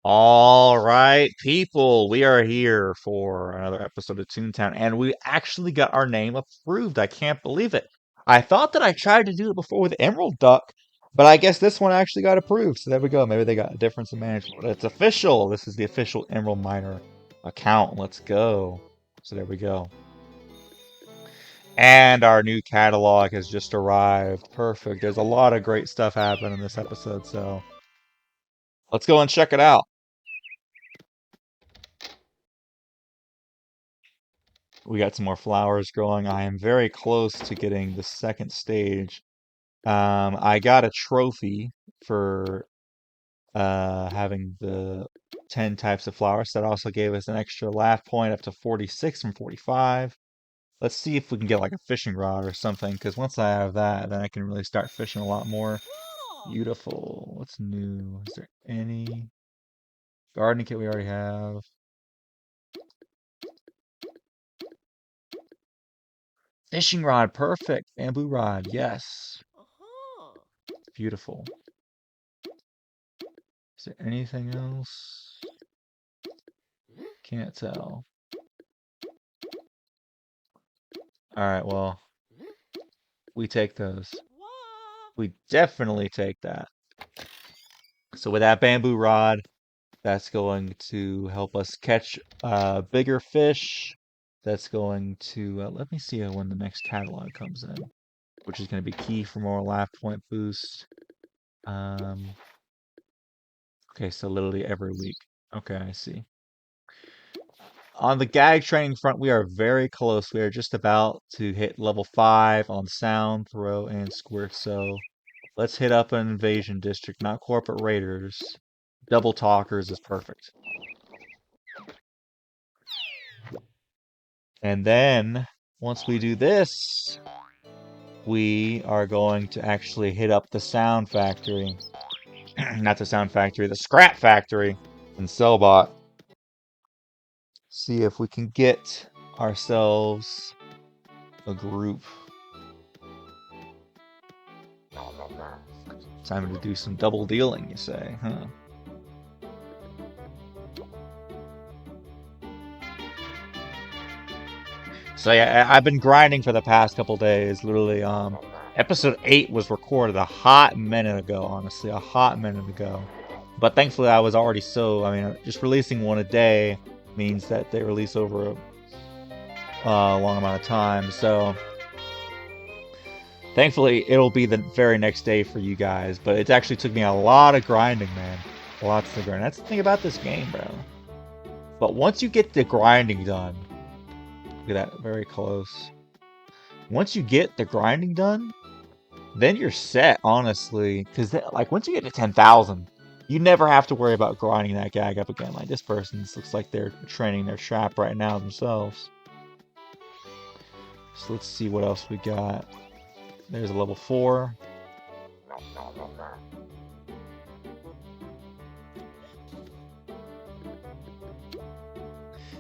All right, people, we are here for another episode of Toontown, and we actually got our name approved. I can't believe it. I thought that I tried to do it before with Emerald Duck, but I guess this one actually got approved. So there we go. Maybe they got a difference in management. But it's official. This is the official Emerald Miner account. Let's go. So there we go. And our new catalog has just arrived. Perfect. There's a lot of great stuff happening in this episode, so let's go and check it out. We got some more flowers growing. I am very close to getting the second stage. I got a trophy for having the 10 types of flowers. That also gave us an extra laugh point up to 46 from 45. Let's see if we can get like a fishing rod or something, because once I have that, then I can really start fishing a lot more. Beautiful. What's new? Is there any gardening kit we already have? Fishing rod, perfect. Bamboo rod, yes. Beautiful. Is there anything else? Can't tell. Alright, well, we take those. We definitely take that. So with that bamboo rod, that's going to help us catch bigger fish. That's going to, let me see when the next catalog comes in, which is going to be key for more laugh point boost. Okay, so literally every week. Okay, I see. On the gag training front, we are very close. We are just about to hit level 5 on sound, throw, and squirt. So let's hit up an invasion district, not corporate raiders. Double talkers is perfect. And then once we do this, we are going to actually hit up the sound factory. Not the sound factory, the scrap factory in Cellbot. See if we can get ourselves a group. Time to do some double dealing, you say, huh? So yeah, I've been grinding for the past couple days. Literally, episode 8 was recorded a hot minute ago, honestly, a hot minute ago. But thankfully, I was already I mean, just releasing one a day means that they release over a long amount of time. So thankfully, it'll be the very next day for you guys. But it actually took me a lot of grinding, man. Lots of grinding. That's the thing about this game, bro. But once you get the grinding done, look at that, very close. Once you get the grinding done, then you're set, honestly. Because, like, once you get to 10,000, you never have to worry about grinding that gag up again. Like, this person looks like they're training their trap right now themselves. So let's see what else we got. There's a level 4.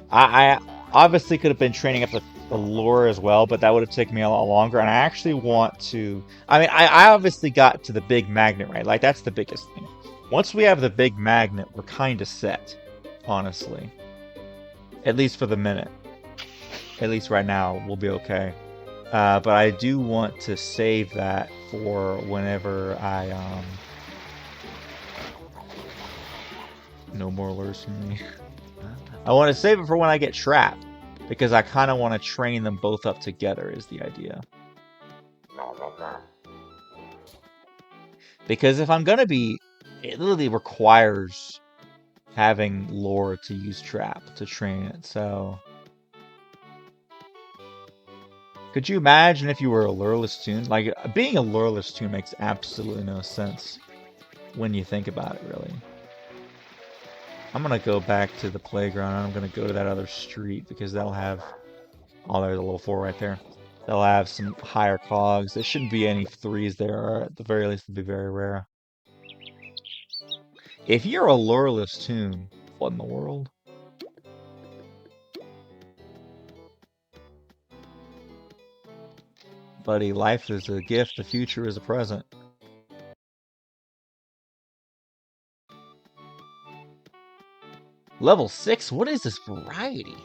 I obviously could have been training up the lure as well, but that would have taken me a lot longer. And I actually want to. I mean, I obviously got to the big magnet, right? Like, that's the biggest thing. Once we have the big magnet, we're kind of set, honestly. At least for the minute. At least right now, we'll be okay. But I do want to save that for whenever no more lures from me. I want to save it for when I get trapped, because I kind of want to train them both up together is the idea. Because if I'm gonna be, it literally requires having lore to use trap to train it. So, could you imagine if you were a lureless toon? Like, being a lureless toon makes absolutely no sense when you think about it, really. I'm gonna go back to the playground. I'm gonna go to that other street because that'll have. Oh, there's a level 4 right there. They'll have some higher cogs. There shouldn't be any 3s there, or at the very least, it'll be very rare. If you're a lureless toon, what in the world? Buddy, life is a gift, the future is a present. Level 6? What is this variety?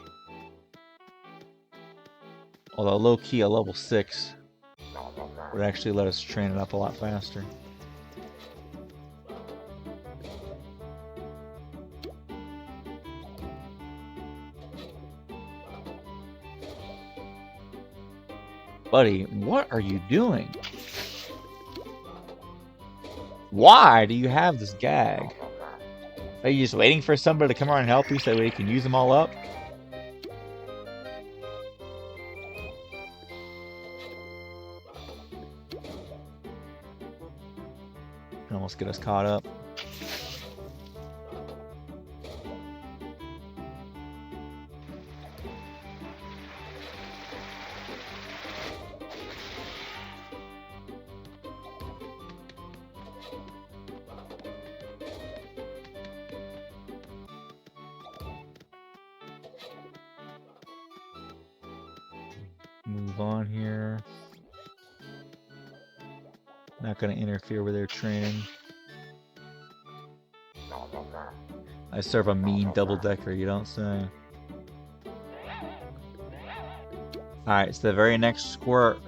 Although low-key a level 6 would actually let us train it up a lot faster. Buddy, what are you doing? Why do you have this gag? Are you just waiting for somebody to come around and help you so that way you can use them all up? Can almost get us caught up. Move on here. Not going to interfere with their training. I serve a mean double-decker, you don't say. Alright, so the very next squirt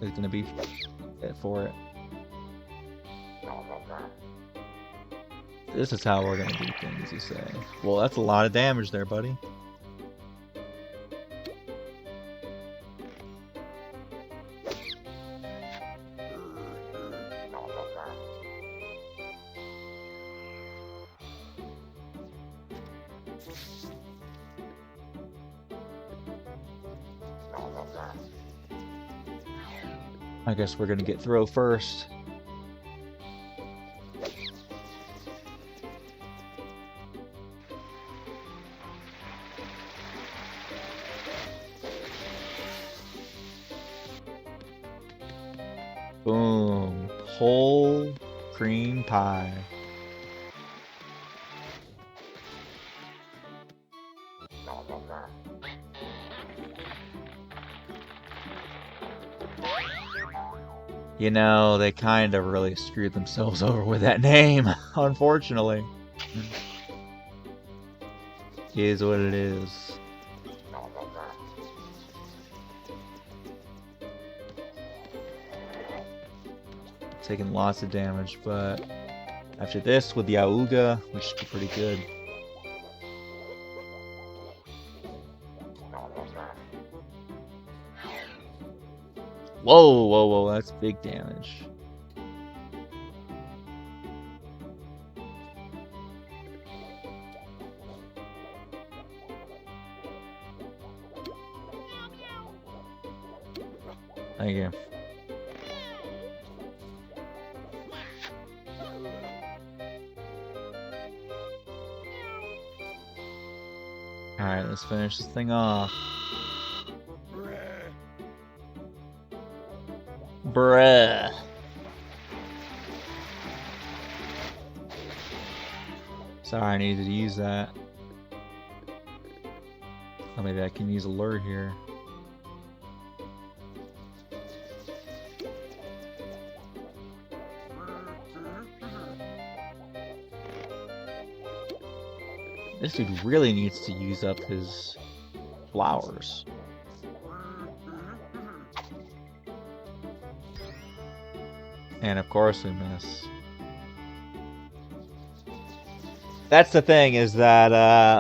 is going to be for it. This is how we're going to do things, you say. Well, that's a lot of damage there, buddy. I guess we're gonna get throw first. Boom. Whole cream pie. You know, they kind of really screwed themselves over with that name, unfortunately. It is what it is. Taking lots of damage, but after this, with the Auga, we should be pretty good. Whoa, whoa, whoa, that's big damage. Thank you. Alright, let's finish this thing off. Bruh. Sorry, I needed to use that. Oh, maybe I can use a lure here. This dude really needs to use up his flowers. And of course we miss. That's the thing, is that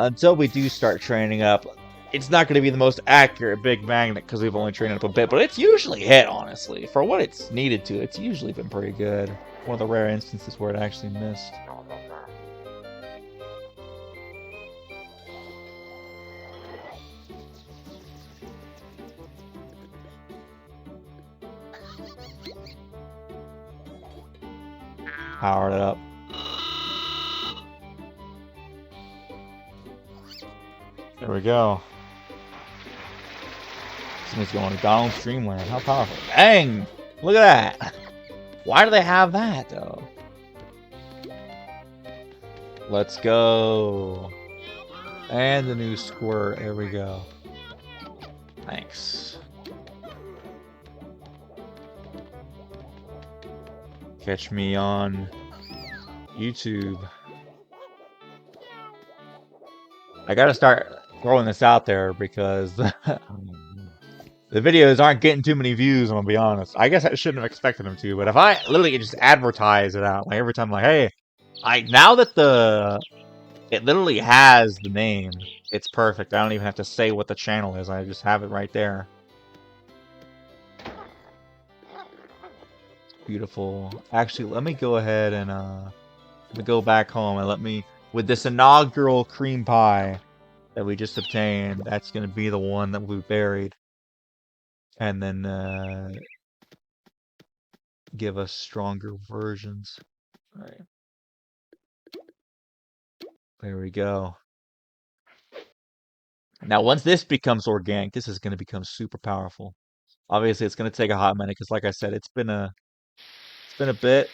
until we do start training up, it's not going to be the most accurate big magnet because we've only trained it up a bit, but it's usually hit, honestly. For what it's needed to, it's usually been pretty good. One of the rare instances where it actually missed. Powered it up. There we go. Somebody's going downstream land. How powerful. Dang! Look at that! Why do they have that, though? Let's go. And the new squirt. There we go. Thanks. Catch me on YouTube. I gotta start throwing this out there because the videos aren't getting too many views, I'm gonna be honest. I guess I shouldn't have expected them to, but if I literally just advertise it out, like every time, like, hey, now that it literally has the name, it's perfect. I don't even have to say what the channel is. I just have it right there. Beautiful. Actually, let me go ahead and let me go back home and with this inaugural cream pie that we just obtained, that's gonna be the one that we buried, and then give us stronger versions. All right, there we go. Now, once this becomes organic, this is gonna become super powerful. Obviously, it's gonna take a hot minute because, like I said, it's been a bit.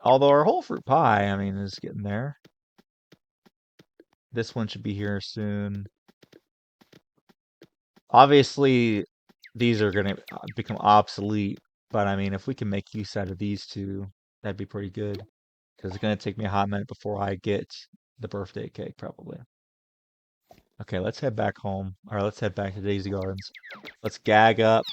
Although our whole fruit pie, I mean, is getting there. This one should be here soon. Obviously, these are going to become obsolete, but I mean, if we can make use out of these two, that'd be pretty good. Because it's going to take me a hot minute before I get the birthday cake, probably. Okay, let's head back home. Or let's head back to Daisy Gardens. Let's gag up.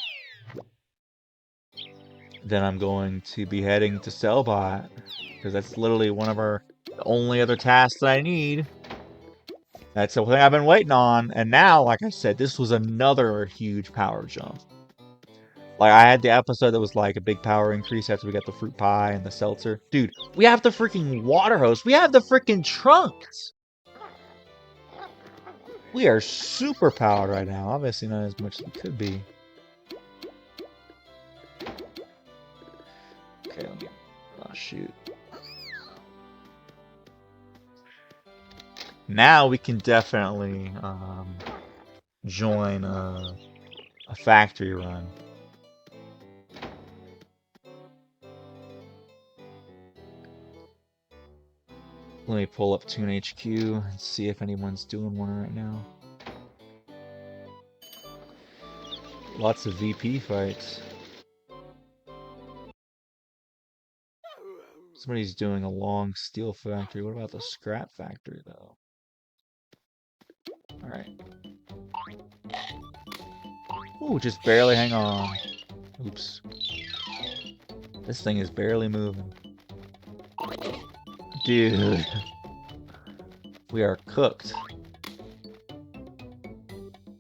Then I'm going to be heading to Sellbot. Because that's literally one of the only other tasks that I need. That's the thing I've been waiting on. And now, like I said, this was another huge power jump. Like, I had the episode that was like a big power increase after we got the fruit pie and the seltzer. Dude, we have the freaking water hose. We have the freaking trunks. We are super powered right now. Obviously not as much as we could be. Okay, let me... Oh, shoot. Now we can definitely join a factory run. Let me pull up Toon HQ and see if anyone's doing one right now. Lots of VP fights. Somebody's doing a long steel factory. What about the scrap factory, though? Alright. Ooh, just barely hang on. Oops. This thing is barely moving. Dude. We are cooked.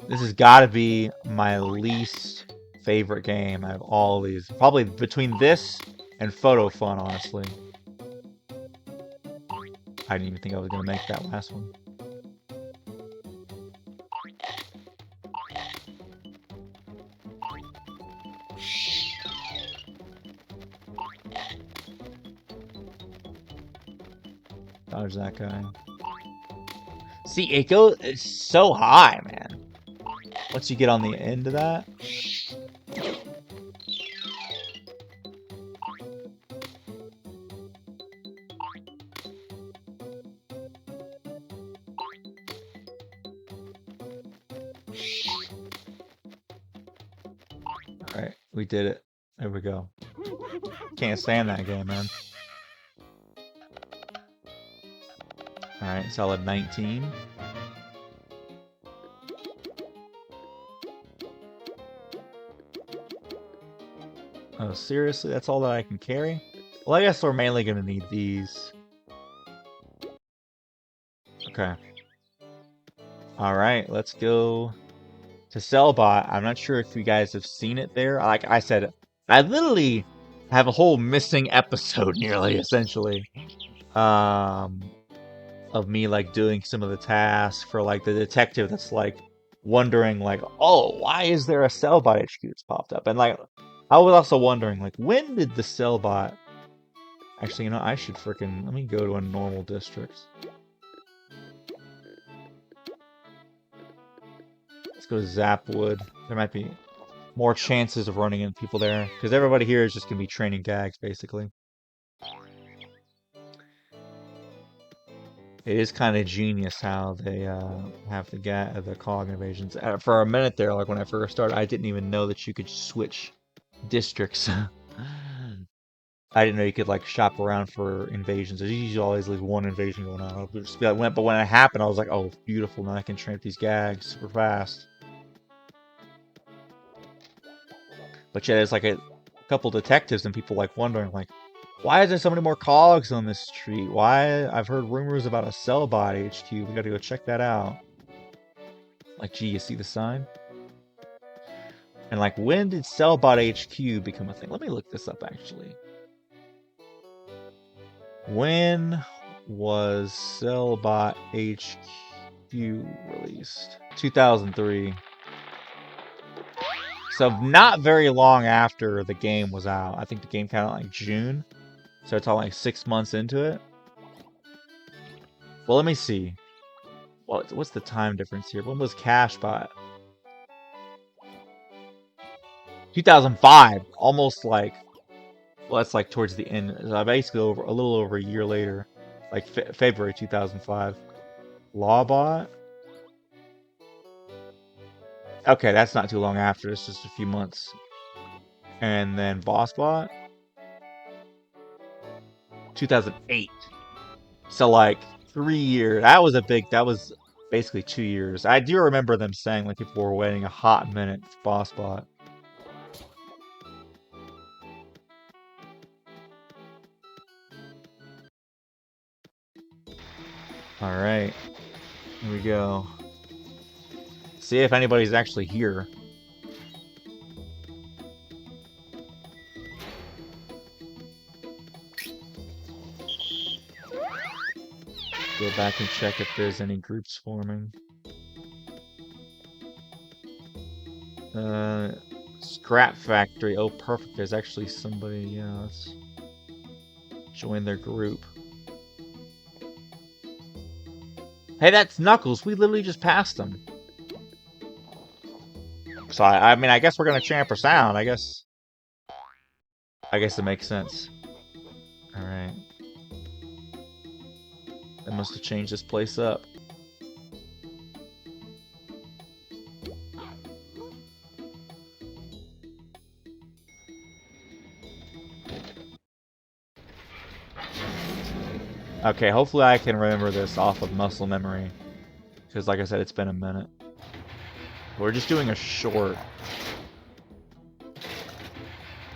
This has got to be my least favorite game out of all of these. Probably between this and Photo Fun, honestly. I didn't even think I was going to make that last one. Dodge that guy. See, it goes it's so high, man. Once you get on the end of that. Alright, we did it. There we go. Can't stand that game, man. Alright, solid 19. Oh, seriously? That's all that I can carry? Well, I guess we're mainly going to need these. Okay. Alright, let's go to Sellbot. I'm not sure if you guys have seen it there. Like I said, I literally have a whole missing episode nearly, essentially. Of me, like, doing some of the tasks for, like, the detective that's, like, wondering, like, oh, why is there a Sellbot HQ that's popped up? And, like, I was also wondering, like, when did the Sellbot... Actually, you know, I should freaking... Let me go to a normal district. Let's go to Zapwood. There might be more chances of running into people there. Because everybody here is just going to be training gags, basically. It is kind of genius how they have the cog invasions. For a minute there, like when I first started, I didn't even know that you could switch districts. I didn't know you could like shop around for invasions. There's usually always like one invasion going on. I'll just be like, but when it happened, I was like, oh, beautiful. Now I can train up these gags super fast. But yeah, there's like a couple detectives and people like wondering like, why is there so many more cogs on this street? Why? I've heard rumors about a Cellbot HQ. We gotta go check that out. Like, gee, you see the sign? And like, when did Cellbot HQ become a thing? Let me look this up actually. When was Cellbot HQ released? 2003. So not very long after the game was out. I think the game came out like June. So it's all like 6 months into it. Well, let me see. Well, what's the time difference here? When was Cashbot? 2005. Almost like, well, that's like towards the end. Basically, over a little over a year later, like February 2005. Lawbot. Okay, that's not too long after. It's just a few months. And then BossBot. 2008. So like 3 years. That was a big. That was basically 2 years. I do remember them saying like people were waiting a hot minute for BossBot. All right, here we go. See if anybody's actually here. Go back and check if there's any groups forming. Scrap Factory. Oh, perfect. There's actually somebody. Yeah, let's join their group. Hey, that's Knuckles. We literally just passed him. So I mean, I guess we're gonna champ or sound. I guess it makes sense. All right. They must have changed this place up. Okay, hopefully I can remember this off of muscle memory. Because like I said, it's been a minute. We're just doing a short.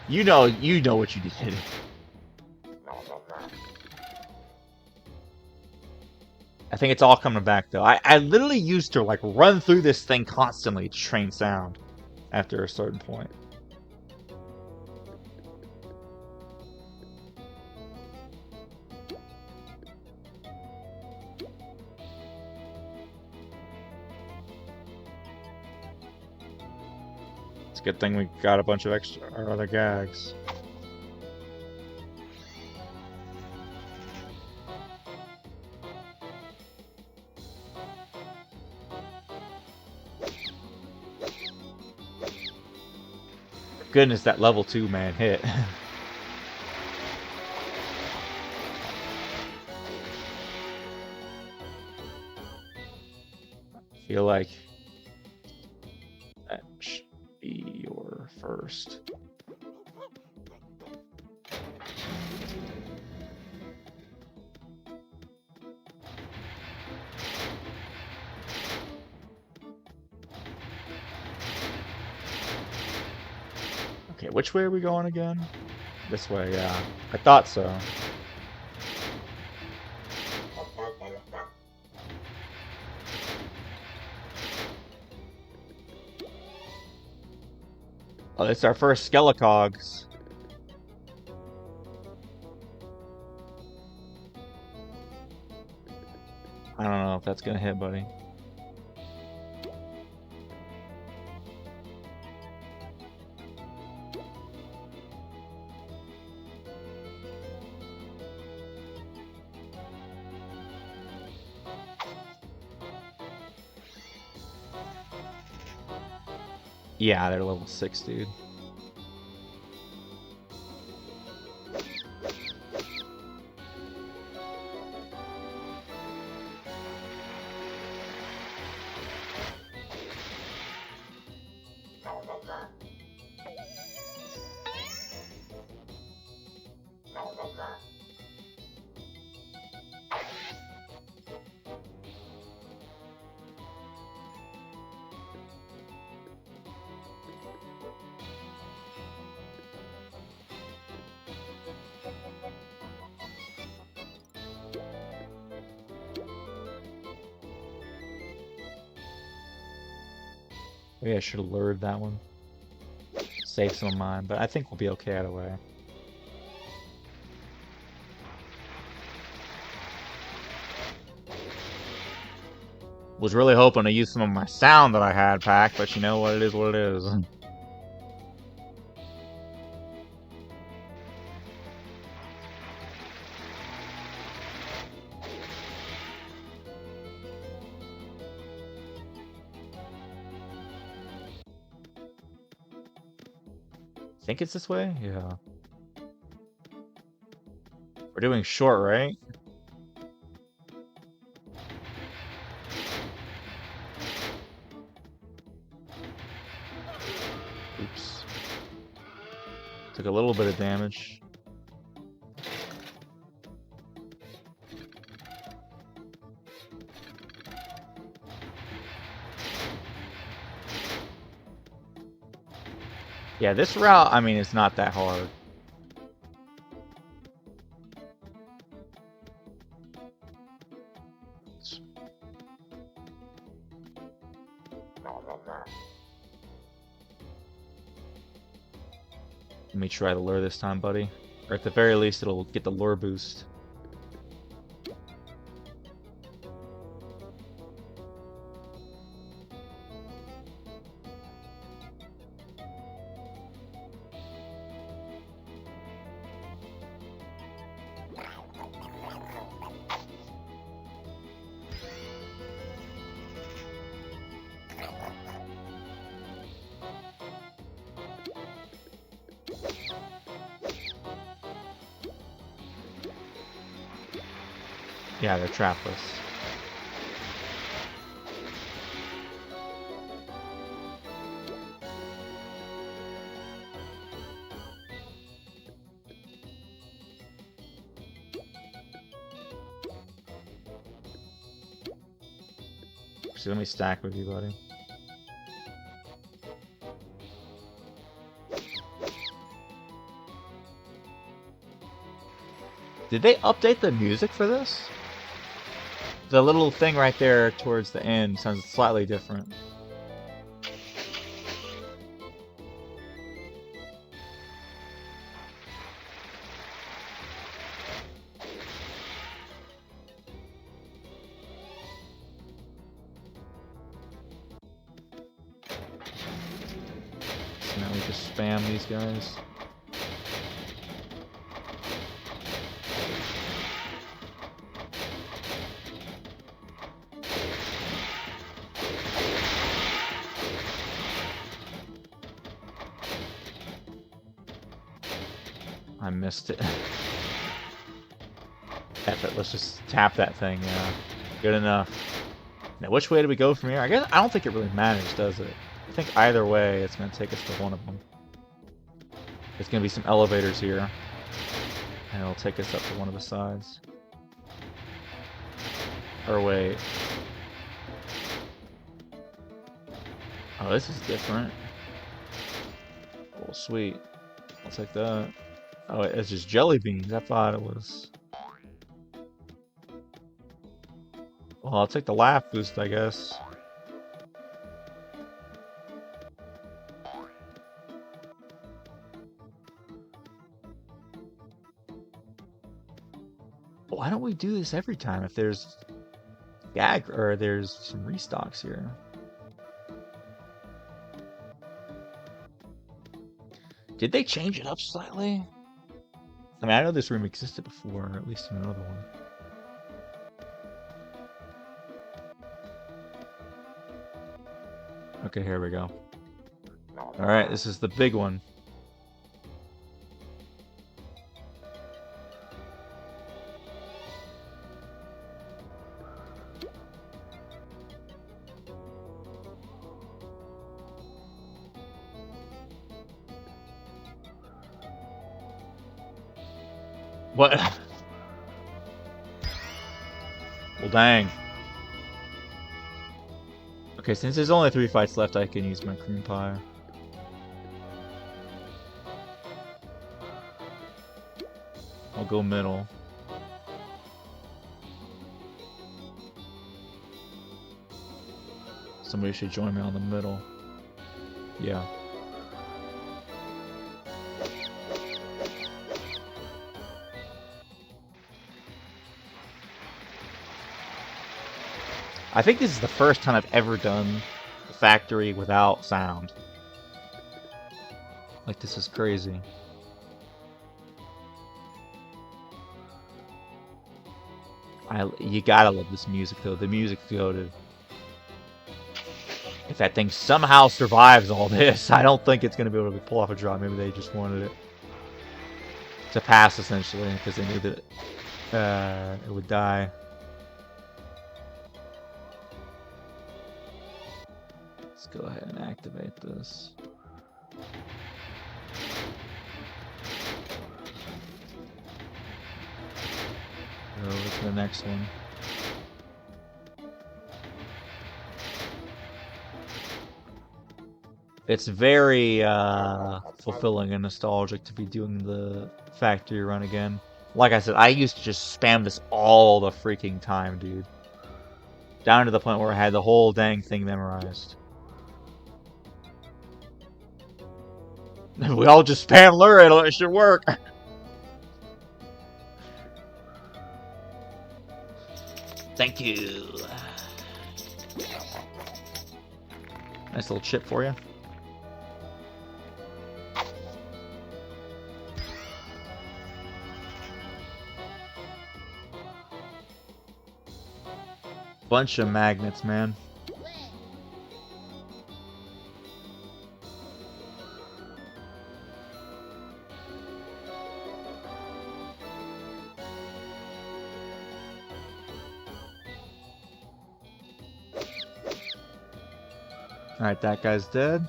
You know what you did. I think it's all coming back though. I literally used to like run through this thing constantly to train sound after a certain point. It's a good thing we got a bunch of extra other gags. Goodness, that level 2 man hit. I feel like that should be your first. Okay, which way are we going again? This way, yeah. I thought so. Oh, it's our first Skelecogs. I don't know if that's gonna hit, buddy. Yeah, they're level 6, dude. Maybe I should have lured that one. Save some of mine, but I think we'll be okay either way. Was really hoping to use some of my sound that I had packed, but you know what? It is what it is. Think it's this way? Yeah. We're doing short, right? Oops. Took a little bit of damage. Yeah, this route, I mean, it's not that hard. Let me try the lure this time, buddy. Or at the very least, it'll get the lure boost. Yeah, they're trapless. So let me stack with you, buddy. Did they update the music for this? The little thing right there towards the end sounds slightly different. So now we just spam these guys. I missed it. F it, let's just tap that thing, yeah. Good enough. Now, which way do we go from here? I guess I don't think it really matters, does it? I think either way, it's gonna take us to one of them. There's gonna be some elevators here, and it'll take us up to one of the sides. Or wait. Oh, this is different. Oh, sweet. I'll take that. Oh, it's just jelly beans. I thought it was. Well, I'll take the laugh boost, I guess. Why don't we do this every time if there's gag or there's some restocks here? Did they change it up slightly? I mean, I know this room existed before, or at least in another one. Okay, here we go. Alright, this is the big one. What? Well, dang. Okay, since there's only 3 fights left, I can use my cream pie. I'll go middle. Somebody should join me on the middle. Yeah. I think this is the first time I've ever done the factory without sound. Like, this is crazy. You gotta love this music, though. The music's goated. If that thing somehow survives all this, I don't think it's gonna be able to pull off a drop. Maybe they just wanted it to pass, essentially, because they knew that it would die. Let's go ahead and activate this. Go over to the next one. It's very fulfilling and nostalgic to be doing the factory run again. Like I said, I used to just spam this all the freaking time, dude. Down to the point where I had the whole dang thing memorized. We all just spam lure, it should work. Thank you. Nice little chip for you. Bunch of magnets, man. Alright, that guy's dead.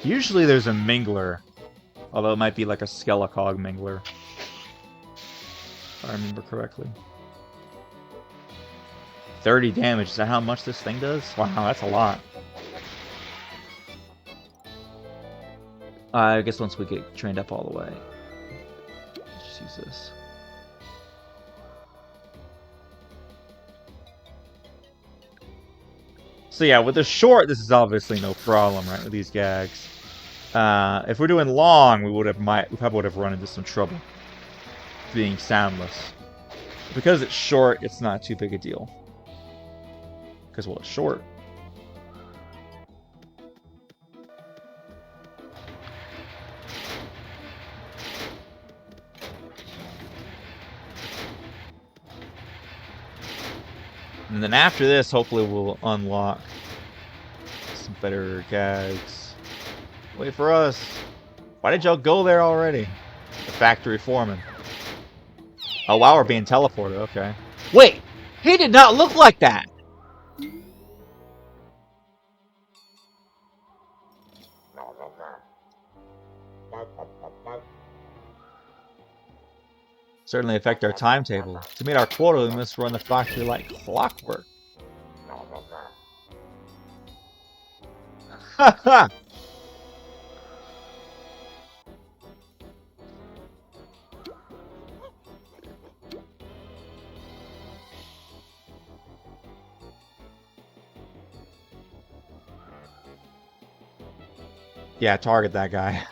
Usually there's a mingler. Although it might be like a Skelecog mingler. If I remember correctly. 30 damage. Is that how much this thing does? Wow, that's a lot. I guess once we get trained up all the way. Let's just use this. So yeah, with the short, this is obviously no problem, right? With these gags. If we're doing long, we probably would have run into some trouble being soundless. Because it's short, it's not too big a deal. Because, well, it's short. And then after this, hopefully we'll unlock some better gags. Wait for us. Why did y'all go there already? The factory foreman. Oh wow, we're being teleported, okay. Wait! He did not look like that! Certainly affect our timetable. To meet our quota, we must run the factory like clockwork. Haha! Yeah, target that guy.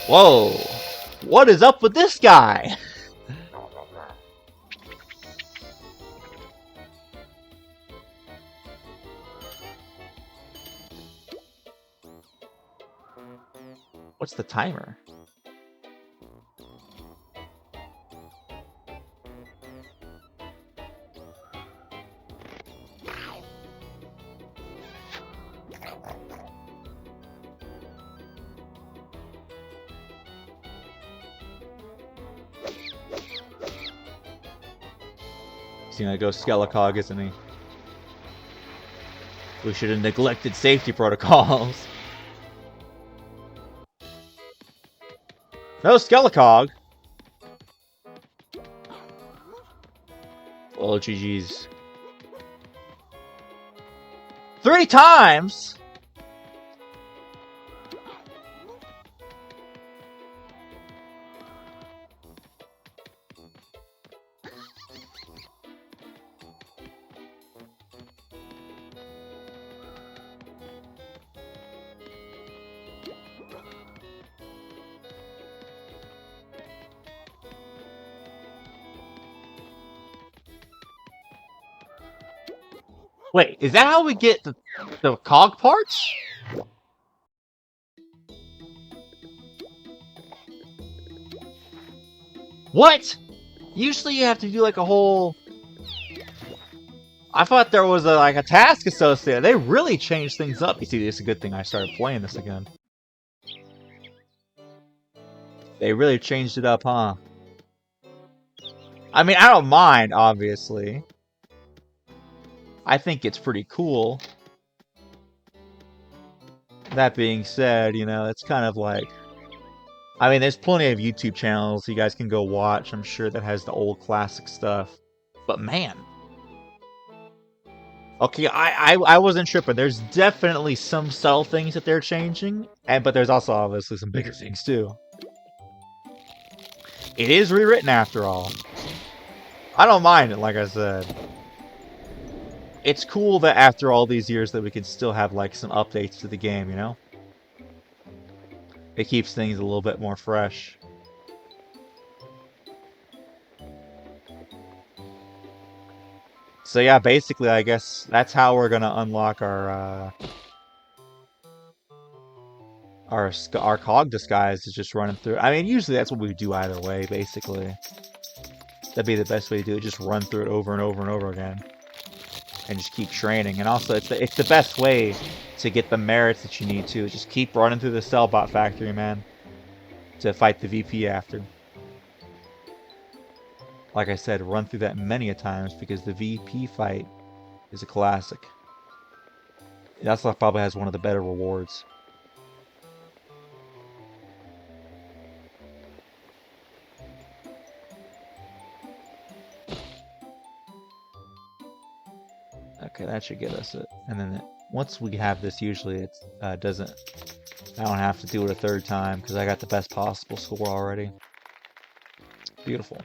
Whoa! What is up with this guy? What's the timer? He's gonna go Skelecog, isn't he? We should have neglected safety protocols. No Skelecog. Oh, GG's. 3 times? Wait, is that how we get the cog parts? What? Usually you have to do like a whole... I thought there was like a task associated. They really changed things up. You see, it's a good thing I started playing this again. They really changed it up, huh? I mean, I don't mind, obviously. I think it's pretty cool. That being said, you know, it's kind of like... I mean, there's plenty of YouTube channels you guys can go watch, I'm sure, that has the old classic stuff. But man... Okay, I wasn't tripping. There's definitely some subtle things that they're changing, but there's also obviously some bigger things too. It is rewritten after all. I don't mind it, like I said. It's cool that after all these years that we can still have like some updates to the game, you know? It keeps things a little bit more fresh. So yeah, basically I guess that's how we're gonna unlock our cog disguise, is just running through. I mean, usually that's what we do either way, basically. That'd be the best way to do it, just run through it over and over and over again. And just keep training. And also, it's the best way to get the merits that you need to. Just keep running through the Cellbot factory, man. To fight the VP after. Like I said, run through that many a times because the VP fight is a classic. It also probably has one of the better rewards. Okay, that should get us it. And then once we have this, usually it doesn't... I don't have to do it a third time because I got the best possible score already. Beautiful.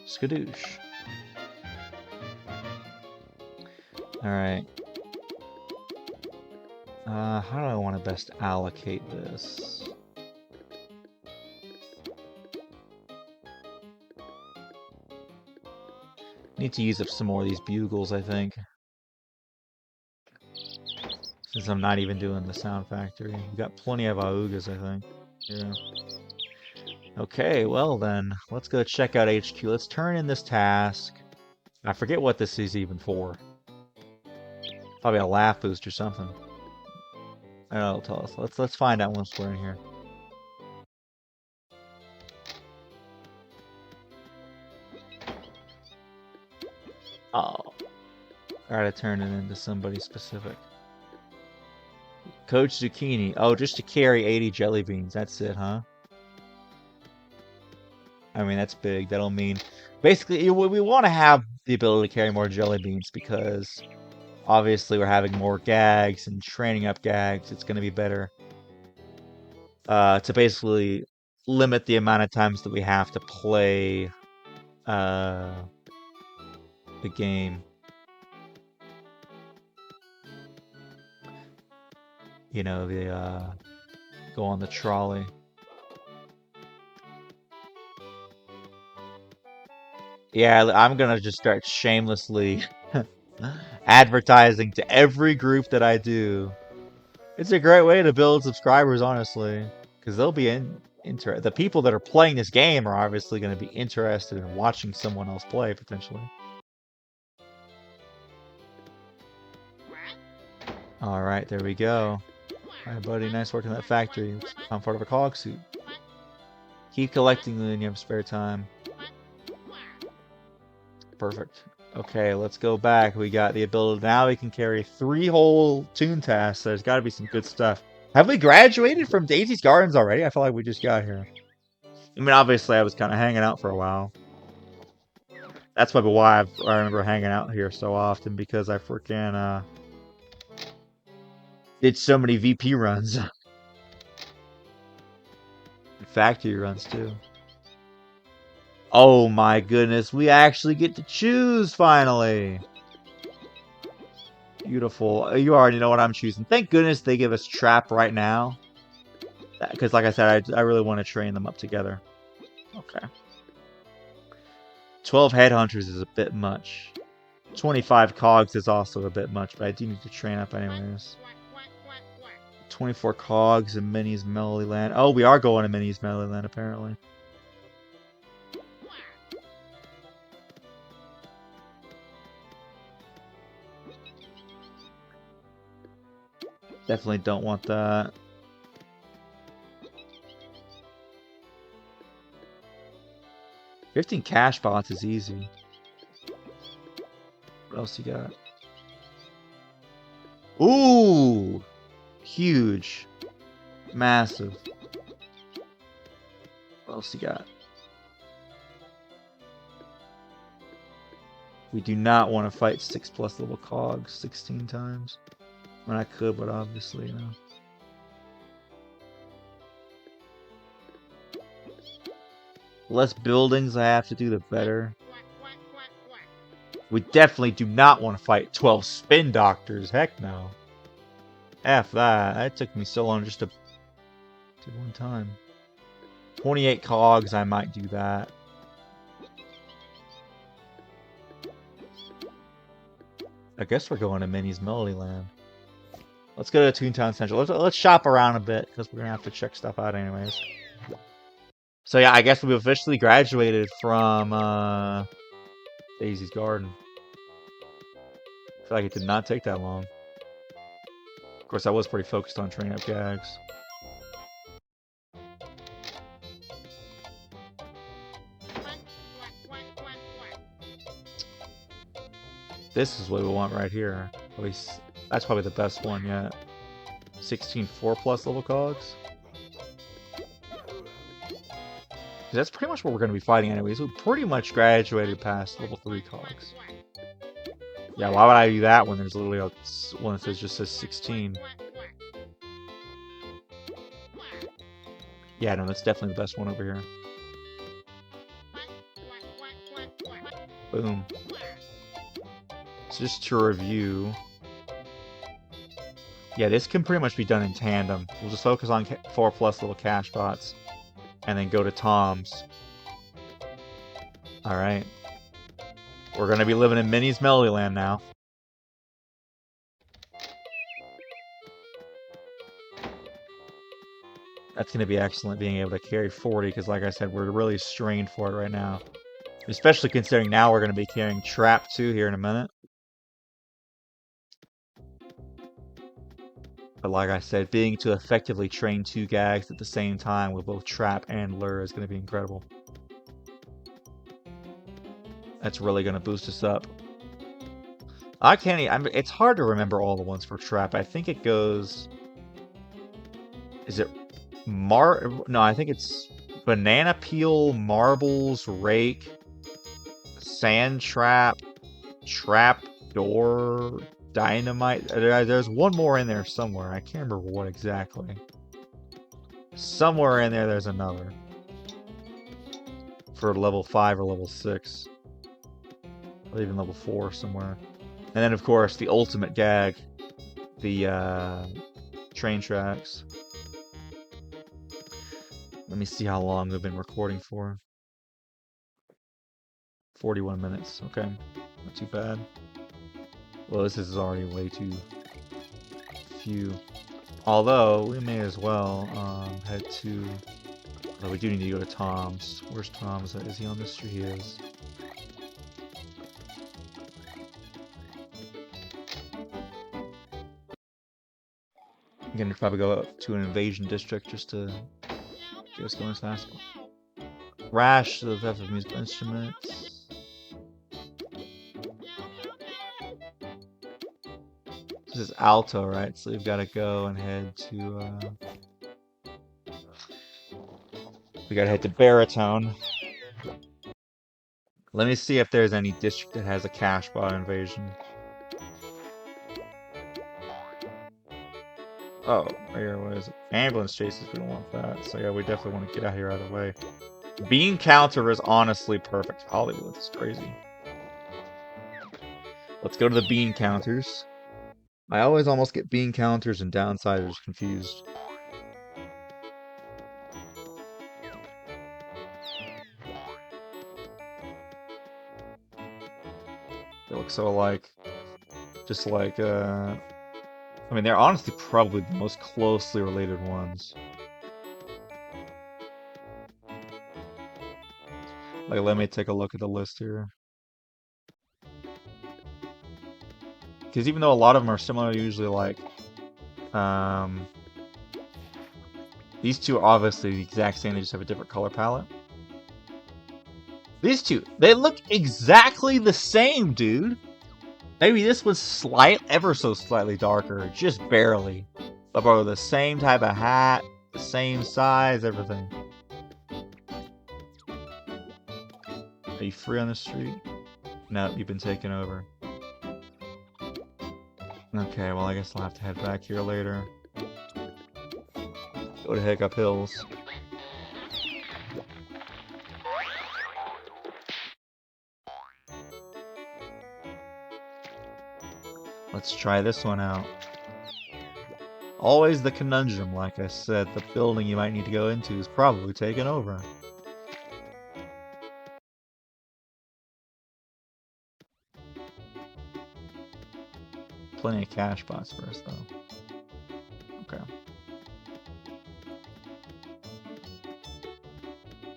Skadoosh. Alright. How do I want to best allocate this? Need to use up some more of these bugles, I think. Since I'm not even doing the sound factory. We've got plenty of augas, I think. Yeah. Okay, well then, let's go check out HQ. Let's turn in this task. I forget what this is even for. Probably a laugh boost or something. I don't know, it'll tell us. Let's find out once we're in here. Oh. Alright, I turned it into somebody specific. Coach Zucchini. Oh, just to carry 80 jelly beans. That's it, huh? I mean, that's big. That'll mean... Basically, we want to have the ability to carry more jelly beans because... Obviously, we're having more gags and training up gags. It's going to be better to basically limit the amount of times that we have to play the game. You know, the go on the trolley. Yeah, I'm gonna just start shamelessly advertising to every group that I do. It's a great way to build subscribers, honestly, because they'll be the people that are playing this game are obviously going to be interested in watching someone else play, potentially. Alright, there we go. Alright, buddy, nice work in that factory. I'm part of a cog suit. Keep collecting when you have spare time. Perfect. Okay, let's go back. We got the ability, now we can carry 3 whole toon tasks. There's got to be some good stuff. Have we graduated from Daisy's Gardens already? I feel like we just got here. I mean, obviously, I was kind of hanging out for a while. That's probably why I remember hanging out here so often, because I freaking did so many VP runs. Factory runs, too. Oh my goodness, we actually get to choose, finally! Beautiful. You already know what I'm choosing. Thank goodness they give us Trap right now. Because, like I said, I really want to train them up together. Okay. 12 Headhunters is a bit much. 25 Cogs is also a bit much, but I do need to train up anyways. 24 Cogs in Minnie's Melody Land. Oh, we are going to Minnie's Melody Land, apparently. Definitely don't want that. $15 cash bots is easy. What else you got? Ooh! Huge. Massive. What else you got? We do not want to fight 6+ level cogs 16 times. I mean, I could, but obviously, you know. The less buildings I have to do, the better. We definitely do not want to fight 12 spin doctors. Heck no. F that. That took me so long just to do one time. 28 cogs, I might do that. I guess we're going to Minnie's Melody Land. Let's go to Toontown Central. Let's shop around a bit, because we're going to have to check stuff out anyways. So yeah, I guess we've officially graduated from Daisy's Garden. I feel like it did not take that long. Of course, I was pretty focused on training up gags. This is what we want right here. At least that's probably the best one yet. 16 4+ level cogs. That's pretty much what we're going to be fighting anyways. We pretty much graduated past level 3 cogs. Yeah, why would I do that when there's literally one that just says 16? Yeah, no, that's definitely the best one over here. Boom. So just to review... Yeah, this can pretty much be done in tandem. We'll just focus on 4+ level cash bots. And then go to Tom's. Alright. We're going to be living in Minnie's Melody Land now. That's going to be excellent, being able to carry 40, because like I said, we're really strained for it right now. Especially considering now we're going to be carrying Trap 2 here in a minute. But like I said, being to effectively train 2 gags at the same time with both Trap and Lure is going to be incredible. That's really going to boost us up. I can't even... it's hard to remember all the ones for Trap. I think it goes... Is it... No, I think it's... Banana Peel, Marbles, Rake, Sand Trap, Trap Door, Dynamite. There's one more in there somewhere. I can't remember what exactly. Somewhere in there there's another. For level 5 or level 6. Or even level 4 somewhere. And then, of course, the ultimate gag. The train tracks. Let me see how long we've been recording for. 41 minutes. Okay. Not too bad. Well, this is already way too few. Although, we may as well head to... Although we do need to go to Tom's. Where's Tom's? Is he on this street? He is. I'm gonna probably go up to an invasion district just to get us going as fast. Rash, the theft of musical instruments. This is Alto, right? So we've got to go and head to... We gotta head to Baritone. Let me see if there's any district that has a cash bot invasion. Oh, here, what is it? Ambulance chases, we don't want that. So yeah, we definitely want to get out here out of the way. Bean counter is honestly perfect. Hollywood is crazy. Let's go to the bean counters. I always almost get bean counters and downsiders confused. They look so alike. Just like, I mean, they're honestly probably the most closely related ones. Like, let me take a look at the list here. Because even though a lot of them are similar, usually like, these two are obviously the exact same, they just have a different color palette. These two, they look exactly the same, dude. Maybe this was ever so slightly darker, just barely. But bro, the same type of hat, the same size, everything. Are you free on the street? No, you've been taken over. Okay, well I guess I'll have to head back here later. Go to Hiccup Hills. Let's try this one out. Always the conundrum, like I said, the building you might need to go into is probably taken over. Plenty of cash bots first, though. Okay.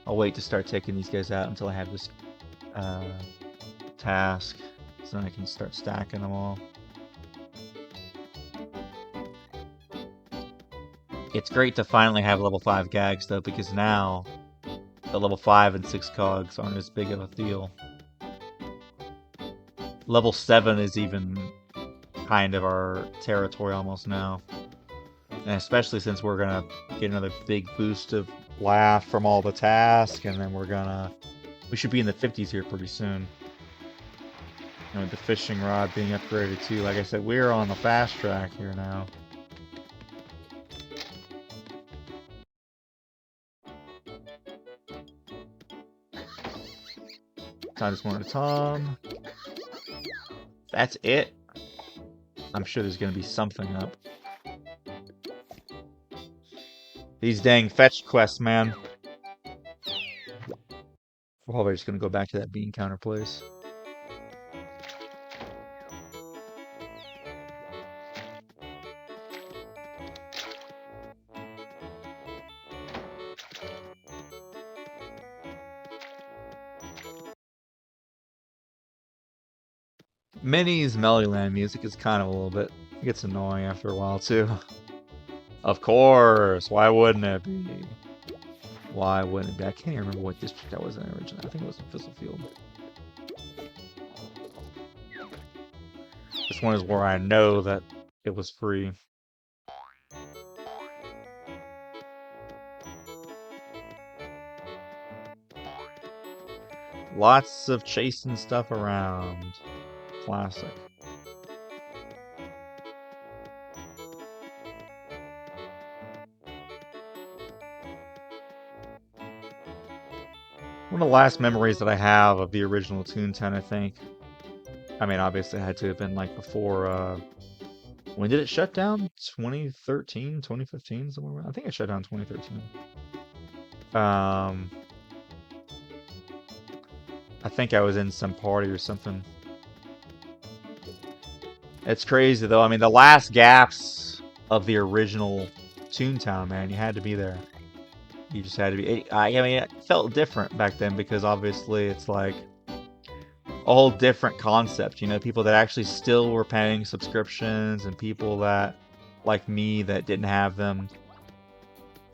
I'll wait to start taking these guys out until I have this task, so then I can start stacking them all. It's great to finally have level 5 gags, though, because now the level 5 and 6 cogs aren't as big of a deal. Level 7 is even kind of our territory almost now. And especially since we're gonna get another big boost of laugh from all the tasks, and then we should be in the 50s here pretty soon. And with the fishing rod being upgraded too, like I said, we're on the fast track here now. Time this morning to Tom. That's it. I'm sure there's gonna be something up. These dang fetch quests, man. We're probably just gonna go back to that bean counter place. Minnie's Melodyland music is kind of a little bit, it gets annoying after a while too. Of course, why wouldn't it be? Why wouldn't it be? I can't even remember what district that was in originally. I think it was in Fizzlefield. This one is where I know that it was free. Lots of chasing stuff around. Classic. One of the last memories that I have of the original Toontown, I think. I mean, obviously it had to have been like before, when did it shut down? 2013, 2015, somewhere around. I think it shut down 2013. I think I was in some party or something. It's crazy though. I mean, the last gaps of the original Toontown, man, you had to be there. You just had to be. I mean, it felt different back then because obviously it's like a whole different concept. You know, people that actually still were paying subscriptions and people that, like me, that didn't have them.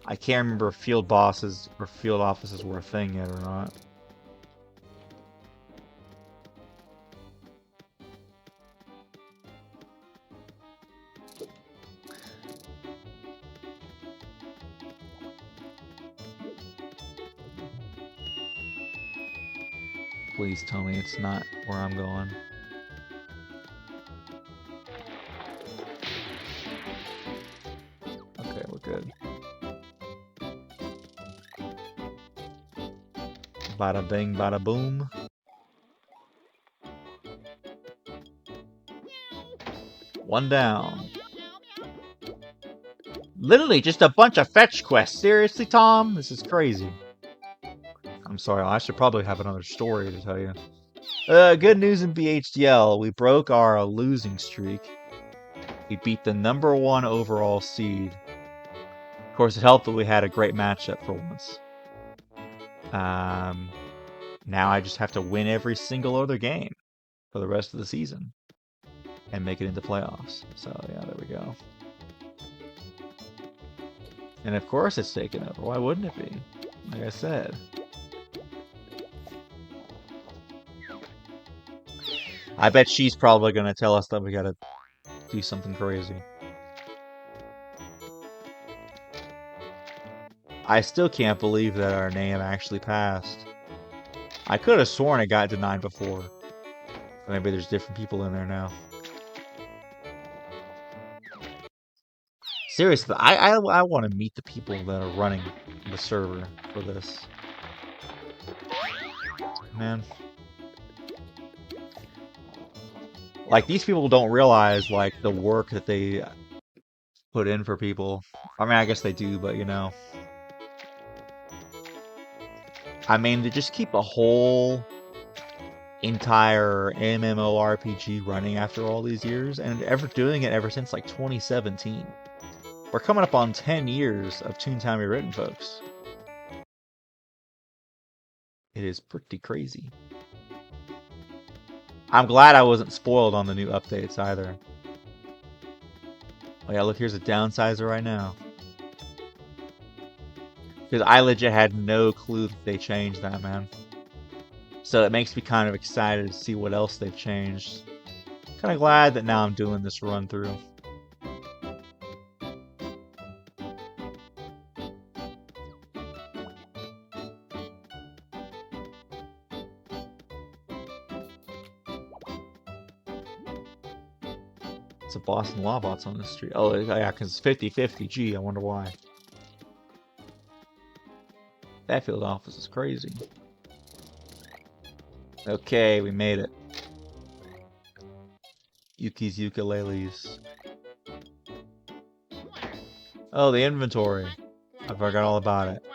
I can't remember if field bosses or field offices were a thing yet or not. Please tell me it's not where I'm going. Okay, we're good. Bada bing, bada boom. One down. Literally just a bunch of fetch quests. Seriously, Tom? This is crazy. I'm sorry, I should probably have another story to tell you. Good news in BHDL. We broke our losing streak. We beat the #1 overall seed. Of course, it helped that we had a great matchup for once. Now I just have to win every single other game for the rest of the season and make it into playoffs. So yeah, there we go. And of course it's taken over. Why wouldn't it be? Like I said. I bet she's probably going to tell us that we got to do something crazy. I still can't believe that our name actually passed. I could have sworn it got denied before. Maybe there's different people in there now. Seriously, I want to meet the people that are running the server for this. Man. Like, these people don't realize, like, the work that they put in for people. I mean, I guess they do, but, you know. I mean, to just keep a whole entire MMORPG running after all these years, and doing it ever since, like, 2017. We're coming up on 10 years of Toontown Rewritten, folks. It is pretty crazy. I'm glad I wasn't spoiled on the new updates either. Oh yeah, look, here's a downsizer right now. Because I legit had no clue that they changed that, man. So it makes me kind of excited to see what else they've changed. Kind of glad that now I'm doing this run through. It's a Boston Lawbots on the street. Oh, yeah, because it's 50-50. Gee, I wonder why. That field office is crazy. Okay, we made it. Yuki's ukuleles. Oh, the inventory. I forgot all about it.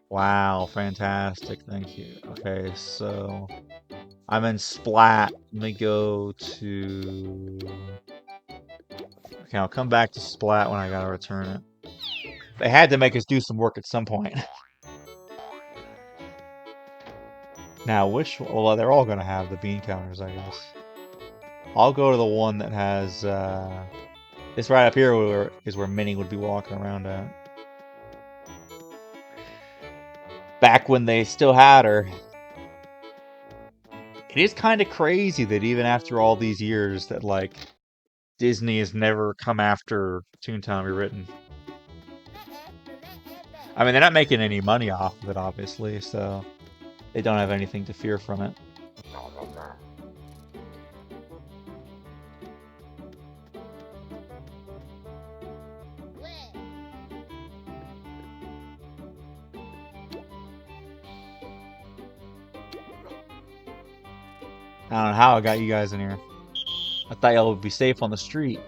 Wow, fantastic. Thank you. Okay, so I'm in Splat. Let me go to... Okay, I'll come back to Splat when I gotta return it. They had to make us do some work at some point. Now, which... Well, they're all gonna have the bean counters, I guess. I'll go to the one that has... This right up here is where Minnie would be walking around at. Back when they still had her. It is kind of crazy that even after all these years that, like, Disney has never come after Toontown Rewritten. I mean, they're not making any money off of it, obviously, so they don't have anything to fear from it. I don't know how I got you guys in here. I thought y'all would be safe on the street.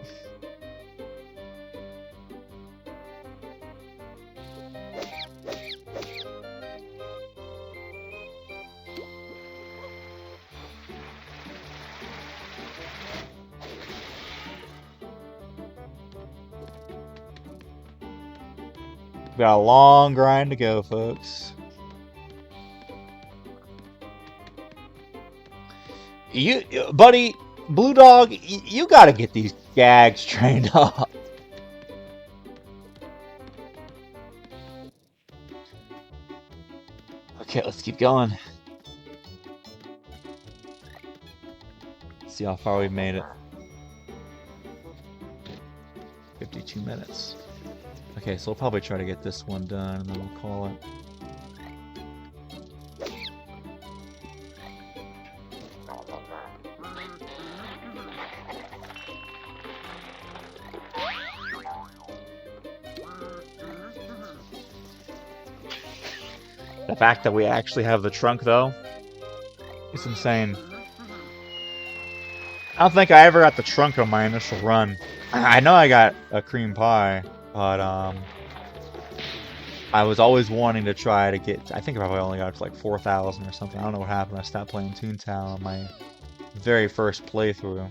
We got a long grind to go, folks. Buddy, Blue Dog, you gotta get these gags trained up. Okay, let's keep going. Let's see how far we've made it. 52 minutes. Okay, so we'll probably try to get this one done, and then we'll call it. The fact that we actually have the trunk, though, is insane. I don't think I ever got the trunk on my initial run. I know I got a cream pie, but I was always wanting to try to get. I think I probably only got to like 4,000 or something. I don't know what happened. I stopped playing Toontown on my very first playthrough.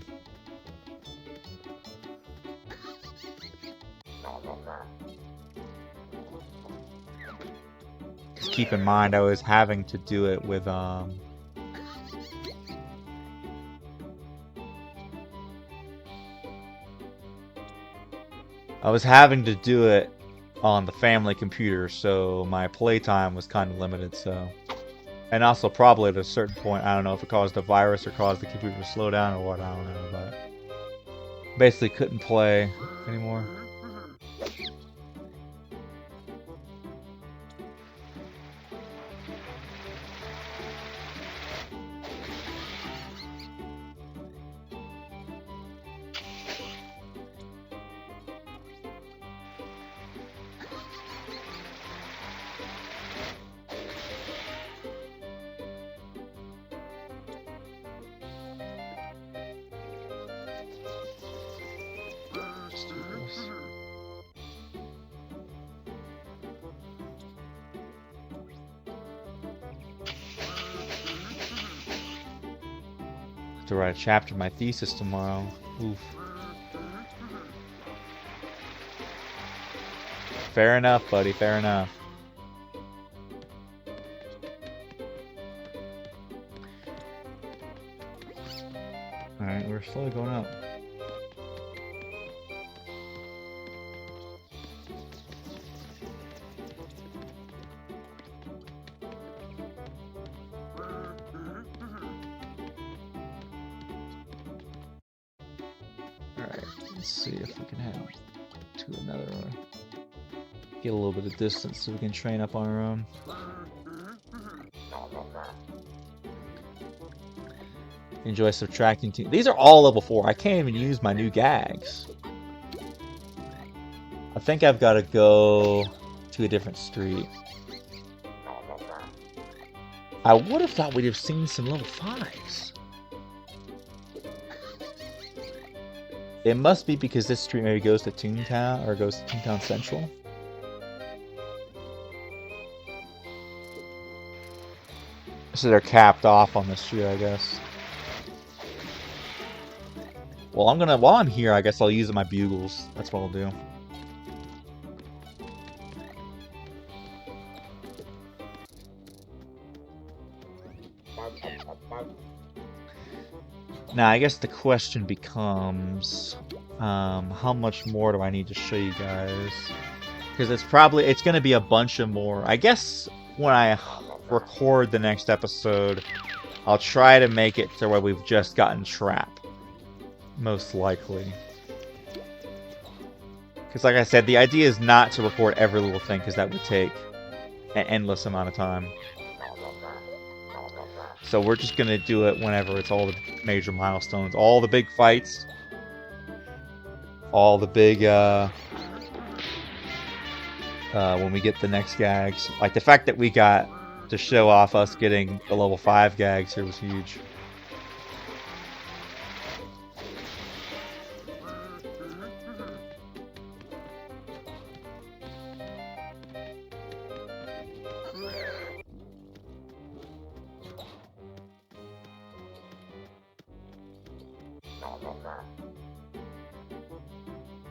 Just keep in mind, I was having to do it with I was having to do it on the family computer, so my playtime was kind of limited, so. And also probably at a certain point, I don't know if it caused a virus or caused the computer to slow down or what, I don't know, but basically couldn't play anymore. To write a chapter of my thesis tomorrow. Oof. Fair enough, buddy. Fair enough. Alright, we're slowly going up. Let's see if we can head to another one. Get a little bit of distance so we can train up on our own. Enjoy subtracting. These are all level 4. I can't even use my new gags. I think I've got to go to a different street. I would have thought we'd have seen some level 5s. It must be because this street maybe goes to Toontown, or goes to Toontown Central. So they're capped off on this street, I guess. Well, while I'm here, I guess I'll use my bugles. That's what I'll do. Now, I guess the question becomes, how much more do I need to show you guys? Because it's going to be a bunch of more. I guess when I record the next episode, I'll try to make it to where we've just gotten Trap. Most likely. Because like I said, the idea is not to record every little thing, because that would take an endless amount of time. So we're just going to do it whenever it's all the major milestones. All the big fights. All the big, when we get the next gags. Like, the fact that we got to show off us getting the level 5 gags here was huge.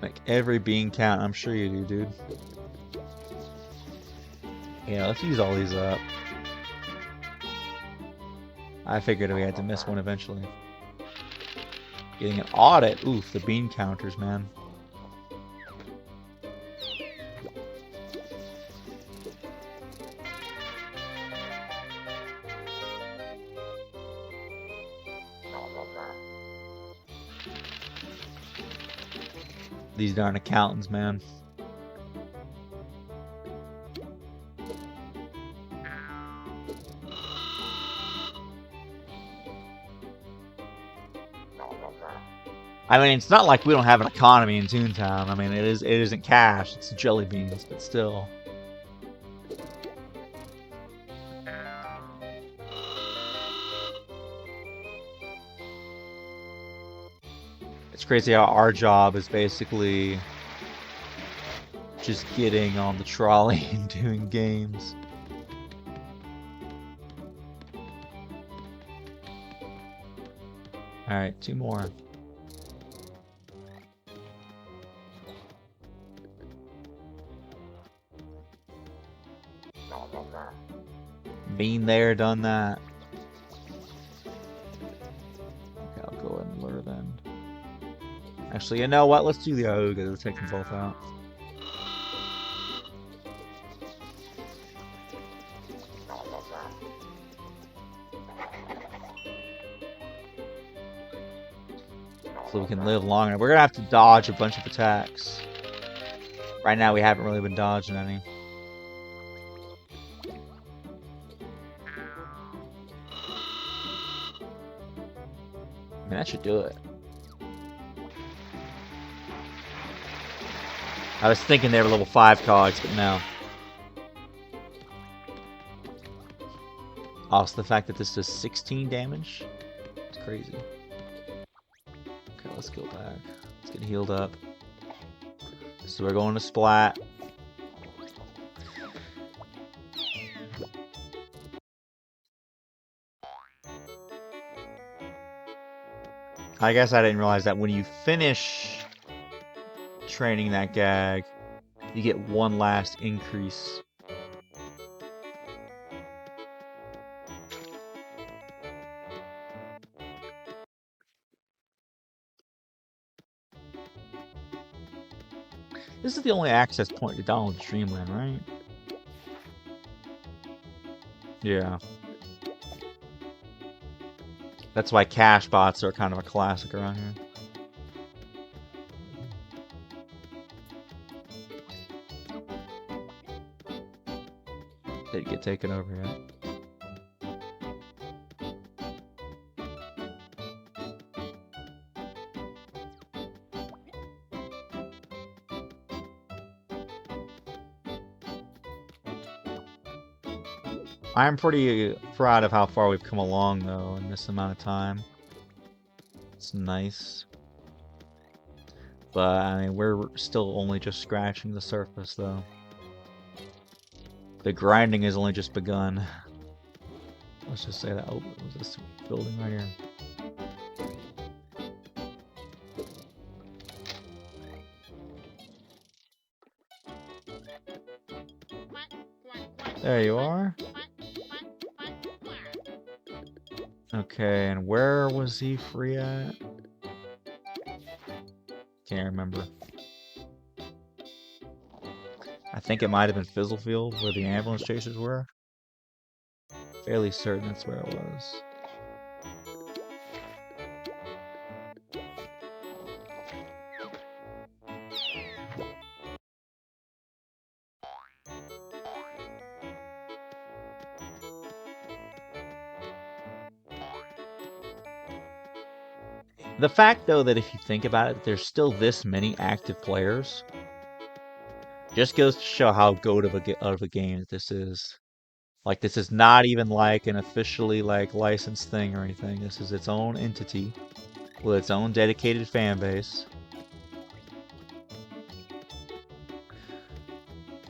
Like every bean count, I'm sure you do, dude. Yeah, let's use all these up. I figured we had to miss one eventually. Getting an audit. Oof, the bean counters, man. These darn accountants, man. I mean, it's not like we don't have an economy in Toontown. I mean, it isn't cash, it's jelly beans, but still. It's crazy how our job is basically just getting on the trolley and doing games. Alright, 2 more. Been there, done that. Okay, I'll go ahead and lure then. Actually, you know what? Let's do the Auga. Let's take them both out. So we can live long enough. We're gonna have to dodge a bunch of attacks. Right now, we haven't really been dodging any. I mean, that should do it. I was thinking they were level 5 cogs, but no. Also, the fact that this does 16 damage, it's crazy. Okay, let's go back. Let's get healed up. So we're going to Splat. I guess I didn't realize that when you finish training that gag, you get one last increase. This is the only access point to download Dreamland, right? Yeah. That's why cash bots are kind of a classic around here. Didn't get taken over yet. I'm pretty proud of how far we've come along, though, in this amount of time. It's nice. But, I mean, we're still only just scratching the surface, though. The grinding has only just begun. Let's just say that. Oh, it was this building right here. There you are. Okay, and where was he free at? Can't remember. I think it might have been Fizzlefield, where the ambulance chasers were. Fairly certain that's where it was. The fact, though, that if you think about it, there's still this many active players, just goes to show how goat of a game this is. Like, this is not even like an officially licensed thing or anything. This is its own entity with its own dedicated fan base.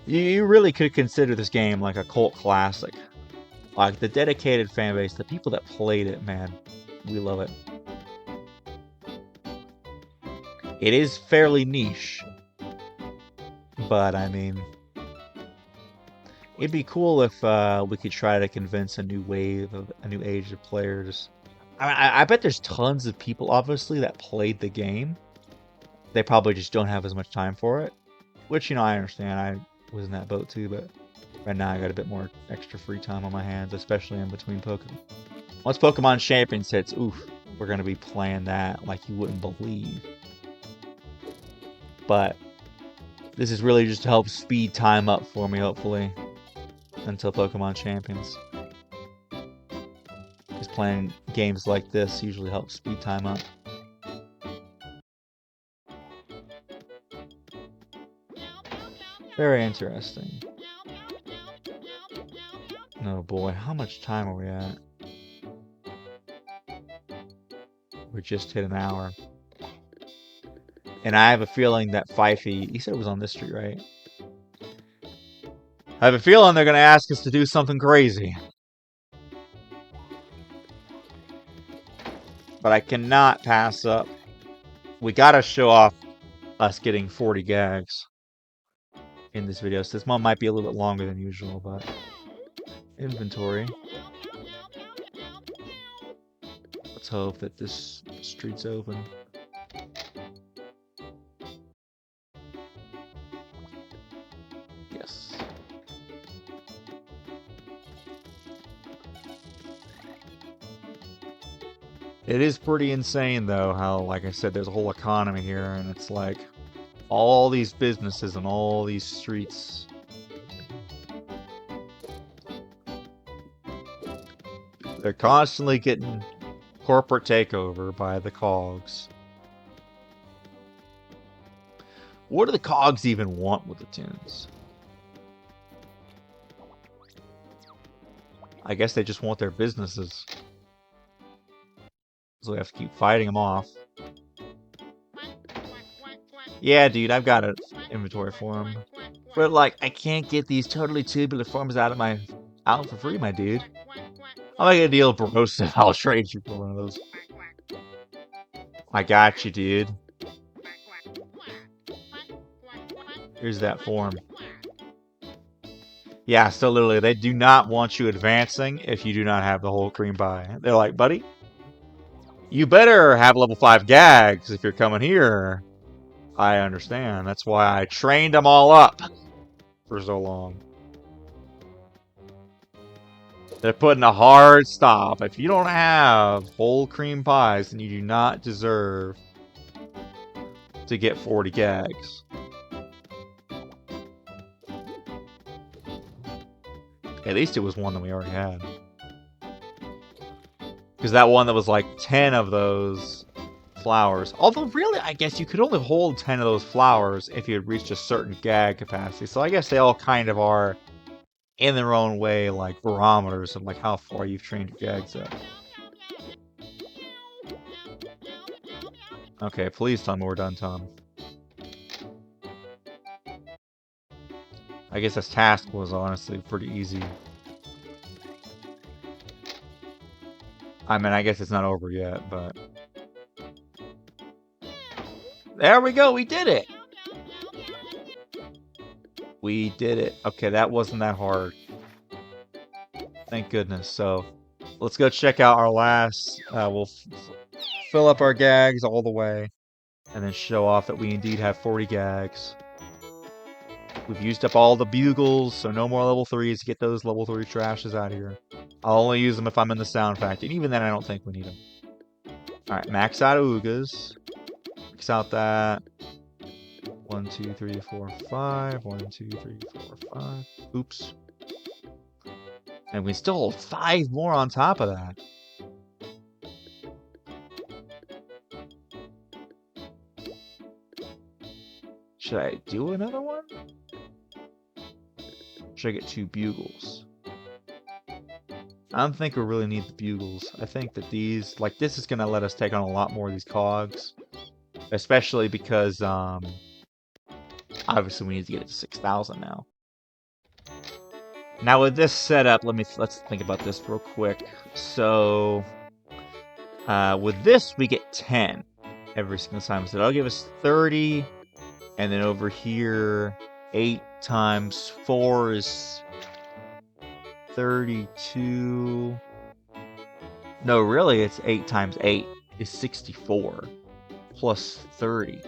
You really could consider this game like a cult classic. Like, the dedicated fan base, the people that played it, man, we love it. It is fairly niche, but I mean, it'd be cool if we could try to convince a new age of players. I bet there's tons of people, obviously, that played the game. They probably just don't have as much time for it, which, you know, I understand. I was in that boat too, but right now I got a bit more extra free time on my hands, especially in between Pokemon. Once Pokemon Champions hits, oof, we're gonna be playing that like you wouldn't believe. But this is really just to help speed time up for me, hopefully, until Pokemon Champions. Because playing games like this usually helps speed time up. Very interesting. Oh boy, how much time are we at? We just hit an hour. And I have a feeling that Fifey, he said it was on this street, right? I have a feeling they're going to ask us to do something crazy. But I cannot pass up. We got to show off us getting 40 gags in this video. So this one might be a little bit longer than usual, but inventory. Let's hope that this street's open. Yes. It is pretty insane, though, how, like I said, there's a whole economy here, and it's like all these businesses and all these streets. They're constantly getting corporate takeover by the cogs. What do the cogs even want with the tunes? I guess they just want their businesses. So we have to keep fighting them off. Yeah, dude, I've got an inventory for them. But, like, I can't get these totally tubular forms out for free, my dude. I'll make a deal with Barossa. I'll trade you for one of those. I got you, dude. Here's that form. Yeah, so literally, they do not want you advancing if you do not have the whole cream pie. They're like, buddy, you better have level 5 gags if you're coming here. I understand. That's why I trained them all up for so long. They're putting a hard stop. If you don't have whole cream pies, then you do not deserve to get 40 gags. At least it was one that we already had. Because that one that was like 10 of those flowers. Although, really, I guess you could only hold 10 of those flowers if you had reached a certain gag capacity. So I guess they all kind of are, in their own way, like barometers of like how far you've trained your gags up. Okay, please tell me we're done, Tom. I guess this task was honestly pretty easy. I mean, I guess it's not over yet, but... There we go, we did it! We did it. Okay, that wasn't that hard. Thank goodness. So, let's go check out our last... we'll fill up our gags all the way, and then show off that we indeed have 40 gags. We've used up all the bugles, so no more level 3s. Get those level 3 trashes out of here. I'll only use them if I'm in the sound factory, and even then I don't think we need them. Alright, max out Oogas. Max out that. 1, 2, 3, 4, 5. 1, 2, 3, 4, 5. Oops. And we still hold 5 more on top of that. Should I do another one? Should I get 2 bugles? I don't think we really need the bugles. I think that these, like, this is going to let us take on a lot more of these cogs. Especially because, obviously we need to get it to 6,000 now. Now with this setup, let's think about this real quick. So, with this we get 10 every single time. So that'll give us 30, and then over here, 8 times 4 is 32. No, really, it's 8 times 8 is 64. Plus 30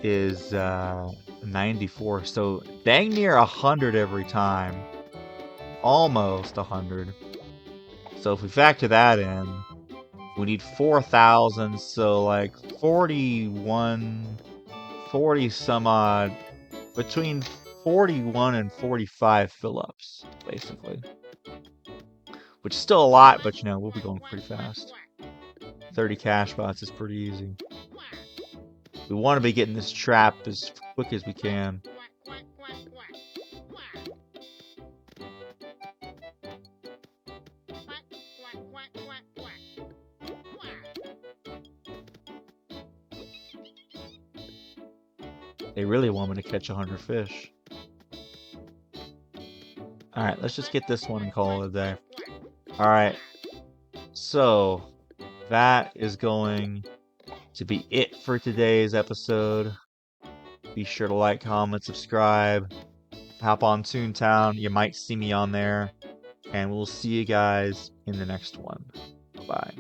is 94. So dang near 100 every time. Almost 100. So if we factor that in, we need 4,000. So like 41, 40 some odd, between 41 and 45 fill-ups, basically. Which is still a lot, but you know, we'll be going pretty fast. 30 cash bots is pretty easy. We want to be getting this trap as quick as we can. They really want me to catch 100 fish. Alright, let's just get this one and call it a day. Alright, so that is going to be it for today's episode. Be sure to like, comment, subscribe. Hop on Toontown. You might see me on there. And we'll see you guys in the next one. Bye.